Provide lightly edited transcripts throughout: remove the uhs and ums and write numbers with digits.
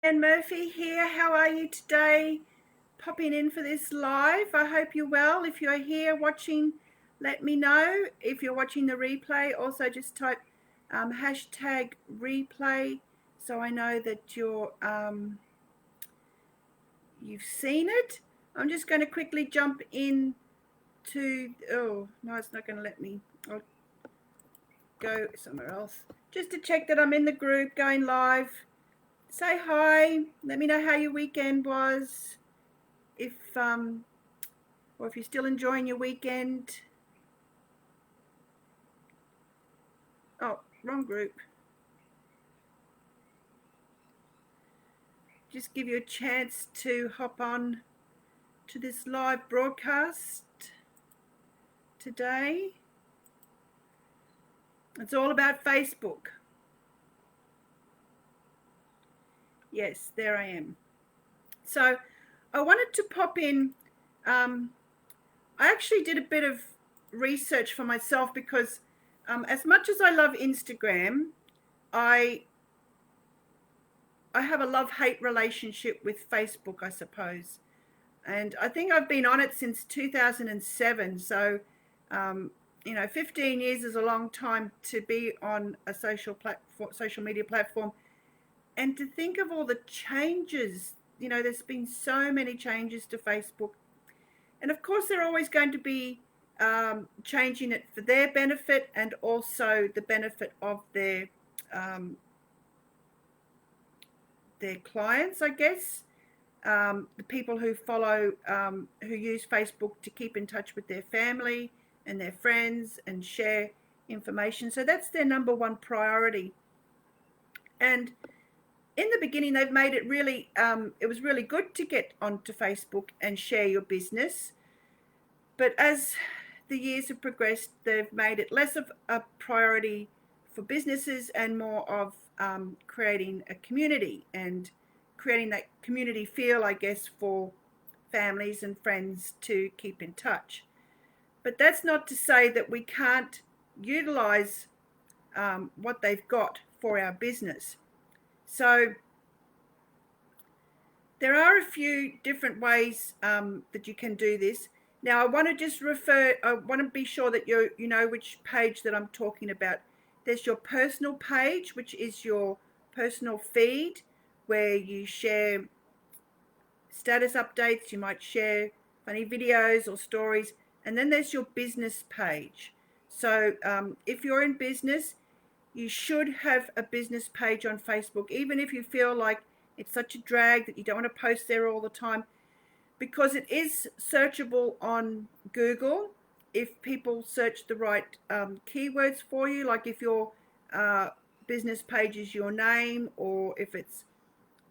Anne Murphy here. How are you today? Popping in for this live. I hope you're well. If you're here watching, let me know. If you're watching the replay, also just type hashtag replay so I know that you've seen it. I'm just going to quickly jump in to, oh, no, it's not going to let me. I'll go somewhere else. Just to check that I'm in the group going live. Say hi. Let me know how your weekend was. If or if you're still enjoying your weekend. Oh, wrong group. Just give you a chance to hop on to this live broadcast today. It's all about Facebook. Yes, there I am. So I wanted to pop in. I actually did a bit of research for myself because as much as I love Instagram, I have a love-hate relationship with Facebook, I suppose. And I think I've been on it since 2007. So, 15 years is a long time to be on a social media platform. And to think of all the changes, there's been so many changes to Facebook. And of course, they're always going to be changing it for their benefit and also the benefit of their clients, I guess. The people who follow, who use Facebook to keep in touch with their family and their friends and share information. So that's their number one priority. And in the beginning, they've made it really, it was really good to get onto Facebook and share your business. But as the years have progressed, they've made it less of a priority for businesses and more of creating a community and creating that community feel, I guess, for families and friends to keep in touch. But that's not to say that we can't utilize what they've got for our business. So there are a few different ways that you can do this. Now, I want to be sure that you know which page that I'm talking about. There's your personal page, which is your personal feed, where you share status updates, you might share funny videos or stories, and then there's your business page. So if you're in business, you should have a business page on Facebook, even if you feel like it's such a drag that you don't want to post there all the time, because it is searchable on Google if people search the right keywords for you, like if your business page is your name, or if it's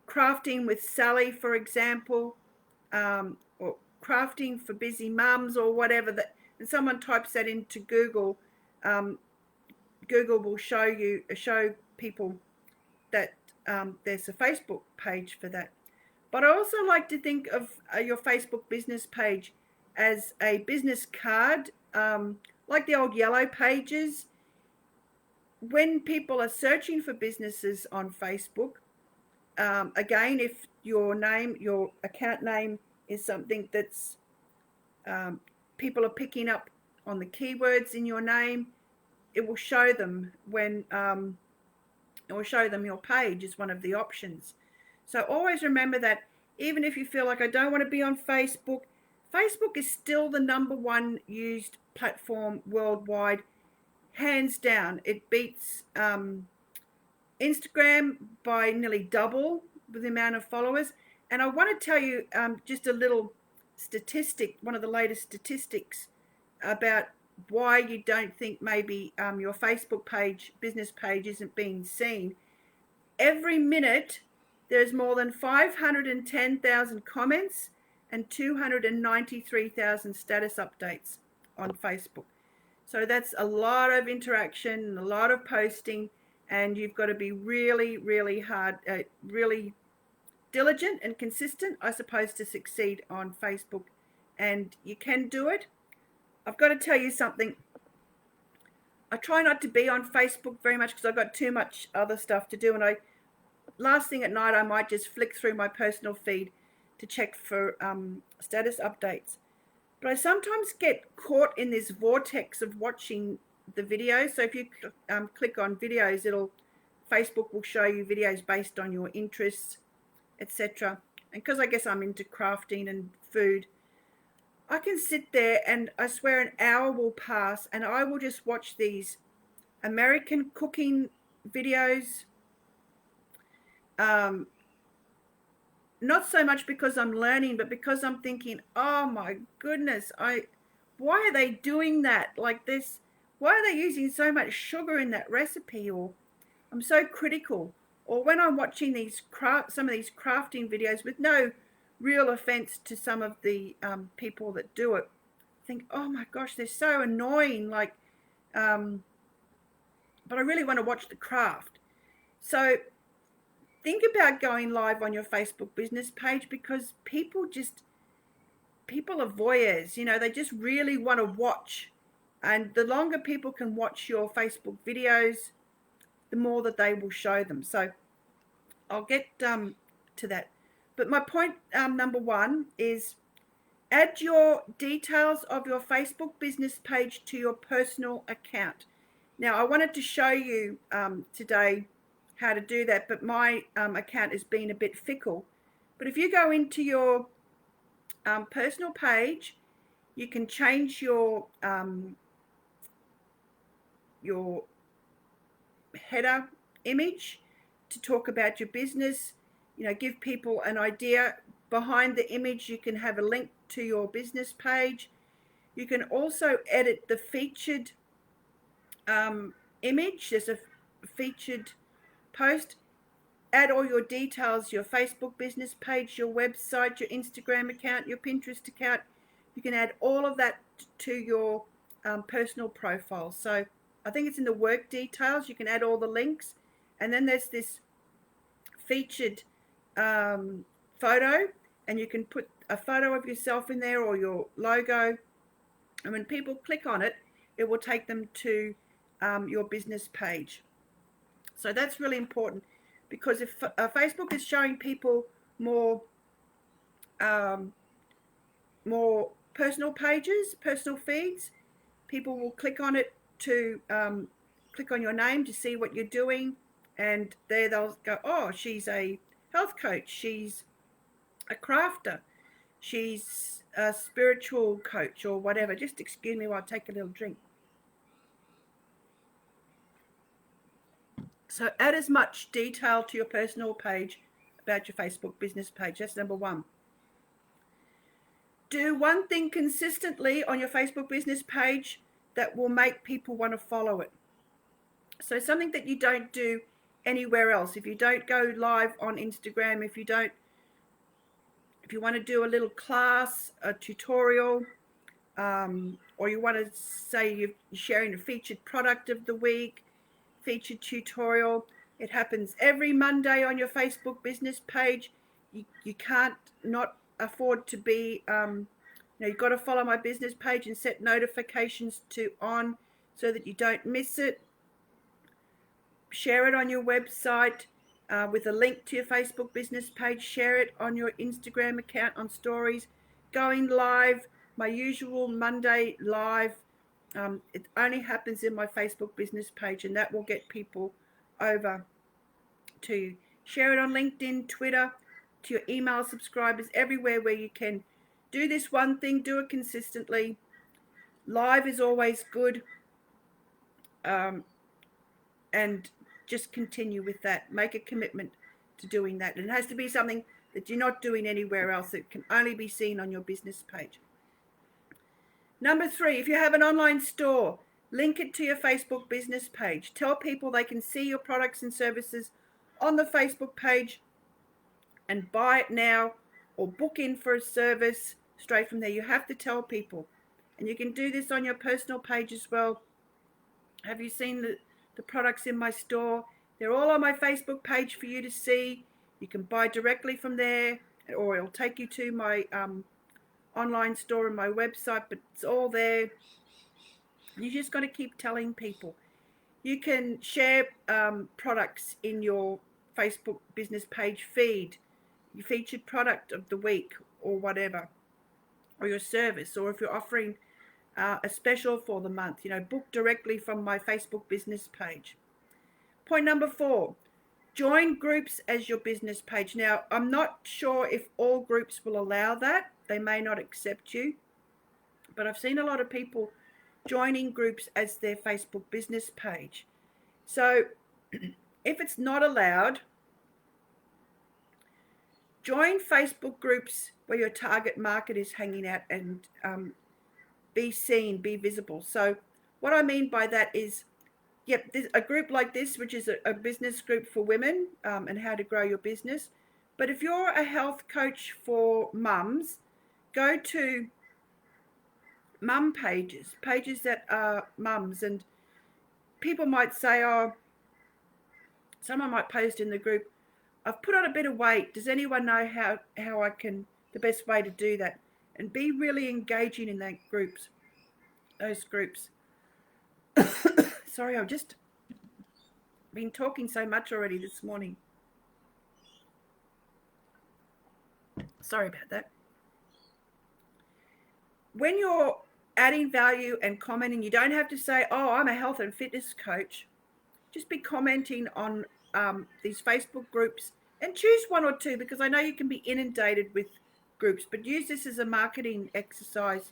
crafting with Sally, for example, or crafting for busy mums or whatever, that, and someone types that into Google, Google will show people that there's a Facebook page for that. But I also like to think of your Facebook business page as a business card, like the old yellow pages. When people are searching for businesses on Facebook, again, if your account name is something that's people are picking up on the keywords in your name, it will show them your page is one of the options. So always remember that even if you feel like I don't want to be on Facebook, Facebook is still the number one used platform worldwide, hands down. It beats Instagram by nearly double with the amount of followers. And I want to tell you just a little statistic, one of the latest statistics about why you don't think maybe your Facebook page, business page, isn't being seen. Every minute, there's more than 510,000 comments and 293,000 status updates on Facebook. So that's a lot of interaction, a lot of posting, and you've got to be really, really really diligent and consistent, I suppose, to succeed on Facebook. And you can do it. I've got to tell you something. I try not to be on Facebook very much because I've got too much other stuff to do, and last thing at night, I might just flick through my personal feed to check for status updates. But I sometimes get caught in this vortex of watching the videos. So if you click on videos, Facebook will show you videos based on your interests, etc. And because I guess I'm into crafting and food, I can sit there and I swear an hour will pass and I will just watch these American cooking videos. Not so much because I'm learning, but because I'm thinking, oh my goodness, why are they doing that like this? Why are they using so much sugar in that recipe? Or I'm so critical. Or when I'm watching some of these crafting videos, with no real offense to some of the people that do it, I think, oh my gosh, they're so annoying. Like, but I really want to watch the craft. So think about going live on your Facebook business page, because people are voyeurs, they just really want to watch. And the longer people can watch your Facebook videos, the more that they will show them. So I'll get to that. But my point number one is add your details of your Facebook business page to your personal account. Now, I wanted to show you today how to do that, but my account has been a bit fickle. But if you go into your personal page, you can change your header image to talk about your business, give people an idea. Behind the image, you can have a link to your business page. You can also edit the featured image. There's a featured post. Add all your details, your Facebook business page, your website, your Instagram account, your Pinterest account. You can add all of that to your personal profile. So I think it's in the work details. You can add all the links. And then there's this featured photo, and you can put a photo of yourself in there or your logo. And when people click on it, it will take them to your business page. So that's really important, because if Facebook is showing people more personal pages, personal feeds, people will click on it to click on your name to see what you're doing, and there they'll go, oh, she's a health coach, she's a crafter, she's a spiritual coach, or whatever. Just excuse me while I take a little drink. So add as much detail to your personal page about your Facebook business page. That's number one. Do one thing consistently on your Facebook business page that will make people want to follow it. So something that you don't do anywhere else. If you don't go live on Instagram, if you want to do a little class, a tutorial, or you want to say you're sharing a featured product of the week, featured tutorial, it happens every Monday on your Facebook business page. You can't not afford to be, you've got to follow my business page and set notifications to on so that you don't miss it. Share it on your website with a link to your Facebook business page. Share it on your Instagram account on stories. Going live, my usual Monday live, it only happens in my Facebook business page, and that will get people over to you. Share it on LinkedIn, Twitter, to your email subscribers, everywhere where you can. Do this one thing, do it consistently. Live is always good, and just continue with that. Make a commitment to doing that. And it has to be something that you're not doing anywhere else. It can only be seen on your business page. Number 3, if you have an online store, link it to your Facebook business page. Tell people they can see your products and services on the Facebook page and buy it now, or book in for a service straight from there. You have to tell people. And you can do this on your personal page as well. Have you seen the products in my store? They're all on my Facebook page for you to see. You can buy directly from there, or it'll take you to my online store and my website, but it's all there. You just got to keep telling people. You can share products in your Facebook business page feed, your featured product of the week or whatever, or your service, or if you're offering a special for the month, book directly from my Facebook business page. Point number 4, join groups as your business page. Now, I'm not sure if all groups will allow that. They may not accept you, but I've seen a lot of people joining groups as their Facebook business page. So if it's not allowed, join Facebook groups where your target market is hanging out and be seen, be visible. So what I mean by that is, a group like this, which is a business group for women and how to grow your business. But if you're a health coach for mums, go to mum pages that are mums, and people might say, oh, someone might post in the group, I've put on a bit of weight. Does anyone know how I can, the best way to do that? And be really engaging in those groups. Sorry, I've just been talking so much already this morning. Sorry about that. When you're adding value and commenting, you don't have to say, oh, I'm a health and fitness coach. Just be commenting on these Facebook groups and choose one or two, because I know you can be inundated with groups, but use this as a marketing exercise.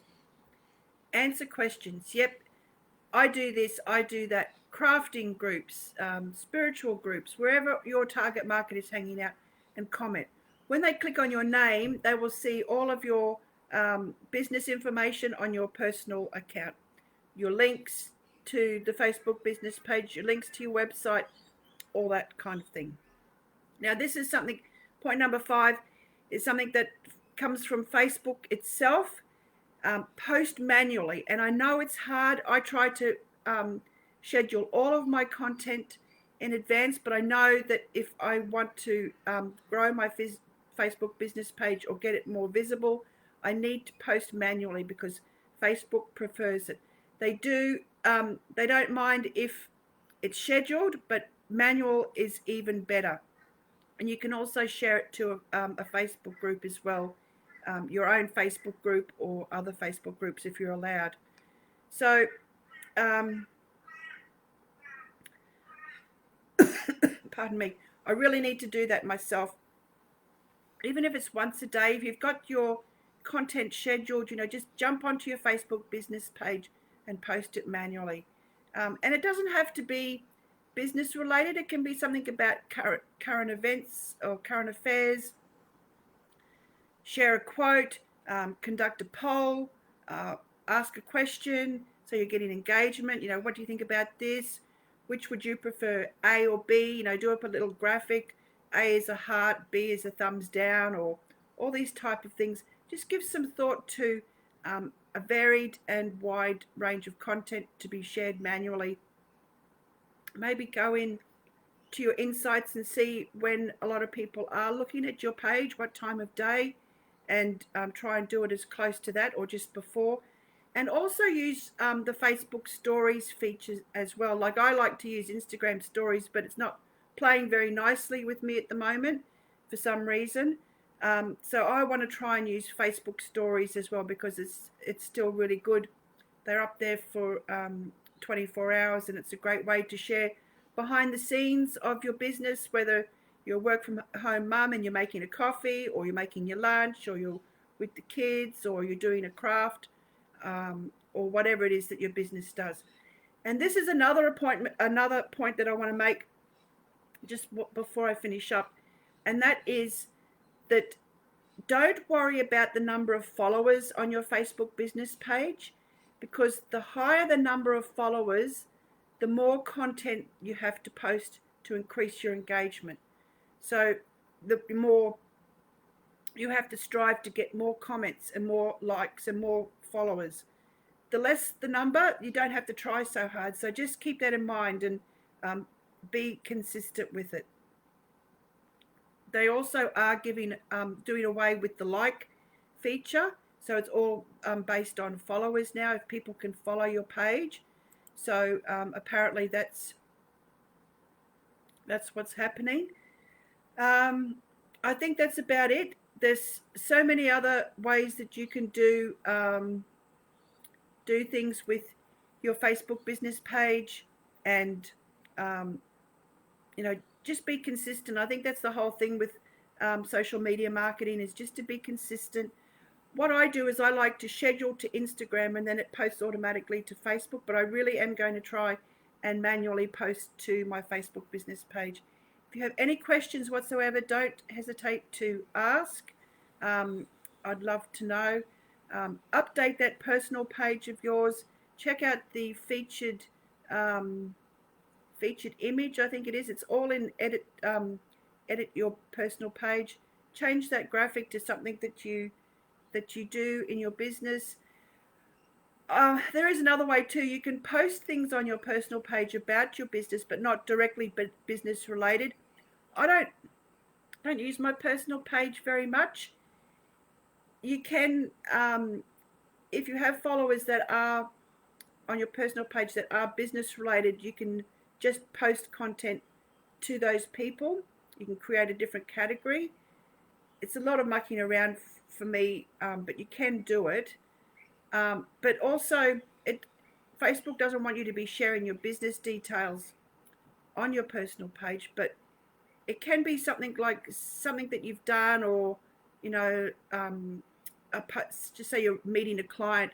Answer questions. Yep, I do this, I do that. Crafting groups, spiritual groups, wherever your target market is hanging out, and comment. When they click on your name, they will see all of your business information on your personal account, your links to the Facebook business page, your links to your website, all that kind of thing. Now, this is something, point number 5, is something that comes from Facebook itself. Post manually, and I know it's hard. I try to schedule all of my content in advance, but I know that if I want to grow my Facebook business page or get it more visible, I need to post manually, because Facebook prefers it. They don't mind if it's scheduled, but manual is even better. And you can also share it to a Facebook group as well, your own Facebook group or other Facebook groups if you're allowed. So pardon me, I really need to do that myself. Even if it's once a day, if you've got your content scheduled, just jump onto your Facebook business page and post it manually. And it doesn't have to be business related. It can be something about current events or current affairs. Share a quote, conduct a poll, ask a question, so you're getting engagement. What do you think about this? Which would you prefer, A or B? Do up a little graphic. A is a heart, B is a thumbs down, or all these type of things. Just give some thought to a varied and wide range of content to be shared manually. Maybe go in to your insights and see when a lot of people are looking at your page, what time of day, and try and do it as close to that or just before. And also use the Facebook stories features as well. Like, I like to use Instagram stories, but it's not playing very nicely with me at the moment for some reason. So I want to try and use Facebook stories as well, because it's still really good. They're up there for 24 hours, and it's a great way to share behind the scenes of your business, whether you're a work from home mum and you're making a coffee, or you're making your lunch, or you're with the kids, or you're doing a craft, or whatever it is that your business does. And this is another point that I want to make just before I finish up, and that is that don't worry about the number of followers on your Facebook business page, because the higher the number of followers, the more content you have to post to increase your engagement. So the more you have to strive to get more comments and more likes and more followers. The less the number, you don't have to try so hard. So just keep that in mind and be consistent with it. They also are doing away with the like feature. So it's all based on followers now, if people can follow your page. So apparently that's what's happening. I think that's about it. There's so many other ways that you can do things with your Facebook business page, and um, just be consistent. I think that's the whole thing with social media marketing, is just to be consistent. What I do is I like to schedule to Instagram and then it posts automatically to Facebook, but I really am going to try and manually post to my Facebook business page. If you have any questions whatsoever, don't hesitate to ask. I'd love to know. Update that personal page of yours. Check out the featured image, I think it is. It's all in edit your personal page. Change that graphic to something that you do in your business. There is another way too. You can post things on your personal page about your business, but not directly business related. I don't use my personal page very much. You can, if you have followers that are on your personal page that are business related, you can just post content to those people. You can create a different category. It's a lot of mucking around for me, but you can do it. But also, Facebook doesn't want you to be sharing your business details on your personal page, but it can be something like something that you've done, or just say you're meeting a client,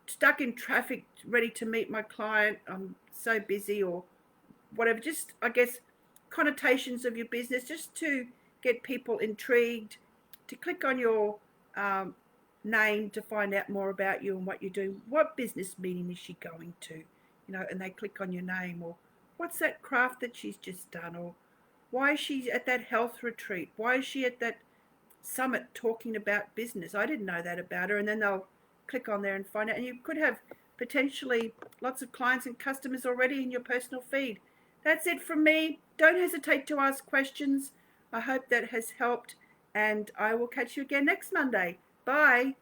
stuck in traffic, ready to meet my client, I'm so busy, or whatever. Just, I guess, connotations of your business, just to get people intrigued to click on your name to find out more about you and what you do. What business meeting is she going to? And they click on your name, or what's that craft that she's just done, or why is she at that health retreat? Why is she at that summit talking about business? I didn't know that about her. And then they'll click on there and find out. And you could have potentially lots of clients and customers already in your personal feed. That's it from me. Don't hesitate to ask questions. I hope that has helped, and I will catch you again next Monday. Bye.